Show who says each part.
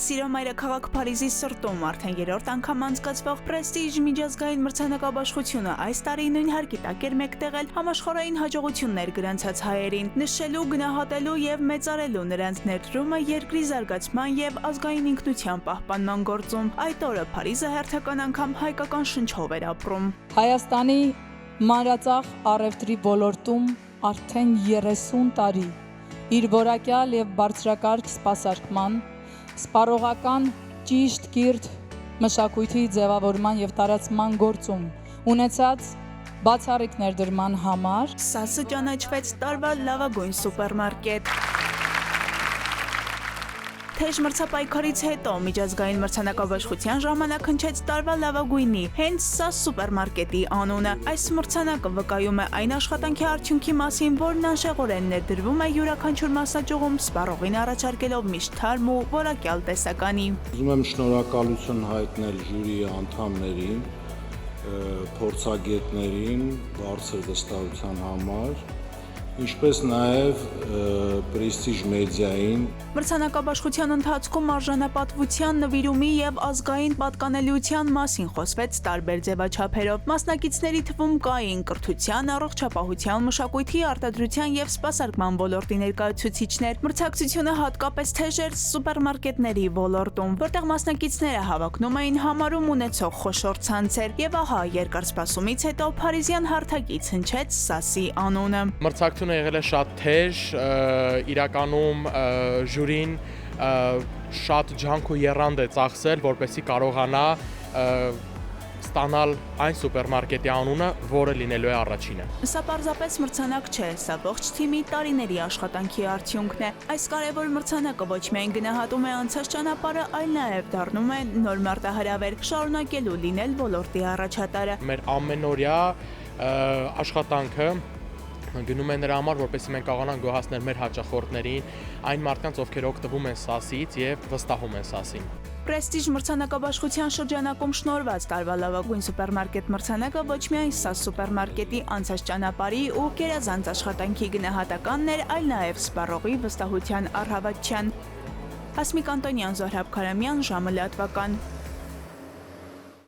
Speaker 1: Սիրո մայրաքաղաք Փարիզի սրտում արդեն երրորդ անգամ անցկացվող պրեստիժ միջազգային մրցանակաբաշխությունը այս տարի նույն հարկի տակ էր մեկտեղել համաշխարհային հաջողություններ գրանցած հայերին, նշելու, գնահատելու եւ մեծարելու նրանց ներդրումը երկրի զարգացման եւ ազգային ինքնության պահպանման գործում։ Այդ օրը Փարիզը հերթական անգամ հայկական շնչով էր ապրում։
Speaker 2: Հայաստանի մանրածախ առևտրի ոլորտում արդեն 30 տարի իր որակյալ եւ բարձրակարգ սպասարկման, սպառողական ճիշտ կիրթ մշակույթի ձևավորման եւ տարածման գործում ունեցած բացառիկ ներդրման համար
Speaker 1: ՍԱՍ-ը ճանաչվեց տարվա լավագույն սուպերմարկետ։ Թեժ մրցապայքարից հետո միջազգային մրցանակաբաշխության ժամանակ հնչեց տարվա լավագույնի, հենց ՍԱՍ սուպերմարկետի անունը։ Այս մրցանակը վկայում է այն աշխատանքի արդյունքի մասին, որն անշեղորեն ներդրվում է յուրաքանչյուր մասնաճյուղում սպառողին առաջարկելով միշտ թարմ ու որակյալ տեսականի։
Speaker 3: Ուզում եմ շնորհակալություն հայտնել ժյուրիի անդամներին, փորձագետներին, բարձր վստահության համար, ինչպես նաև պրեստիժ մեդիային։
Speaker 1: Մրցանակաբաշխության ընթացքում արժանապատվության, նվիրումի եւ ազգային պատկանելիության մասին խոսվեց տարբեր ձևաչափերով։ Մասնակիցների թվում կային կրթության, առողջապահության, մշակույթի, արտադրության եւ սպասարկման ոլորտի ներկայացուցիչներ։ Մրցակցությունը հատկապես թեժ էր սուպերմարկետների ոլորտում, որտեղ մասնակիցները հավակնում էին համարում ունեցող խոշոր ցանցեր։ Եվ ահա, երկար սպասումից հետո փարիզյան հարթակից հնչեց ՍԱՍ-ի անունը։
Speaker 4: Մրցակցությունը եղել է շատ թեժ, իրականում ժյուրին շատ ջանք ու եռանդ է ծախսել, որպեսզի կարողանա ստանալ այն սուպերմարկետի անունը, որը լինելու է առաջինը։
Speaker 1: Սա պարզապես մրցանակ չէ, սա ողջ թիմի տարիների աշխատանքի արդյունքն է։ Այս կարևոր մրցանակը ոչ միայն գնահատում է անցած ճանապարհը, այլ նաև դառնում է նոր մարտահրավեր, շարունակելու լինել ոլորտի առաջատարը։
Speaker 4: Մեր ամենօրյա աշխատանքը գնում է նրա համար, որպեսզի մենք կարողանանք գոհացնել մեր հաճախորդներին, այն մարդկանց, ովքեր օգտվում են ՍԱՍ-ից եւ վստահում են ՍԱՍ-ին։
Speaker 1: Պրեստիժ մրցանակաբաշխության շրջանակում շնորհված տարվա լավագույն սուպերմարկետ մրցանակը ոչ միայն ՍԱՍ սուպերմարկետի անցած ճանապարհի ու գերազանց աշխատանքի գնահատականն էր, այլ նաև սպառողի վստահության առհավատչյան։ Հասմիկ Անտոնյան, Զոհրաբ Քարամյան, ժամը լատվական։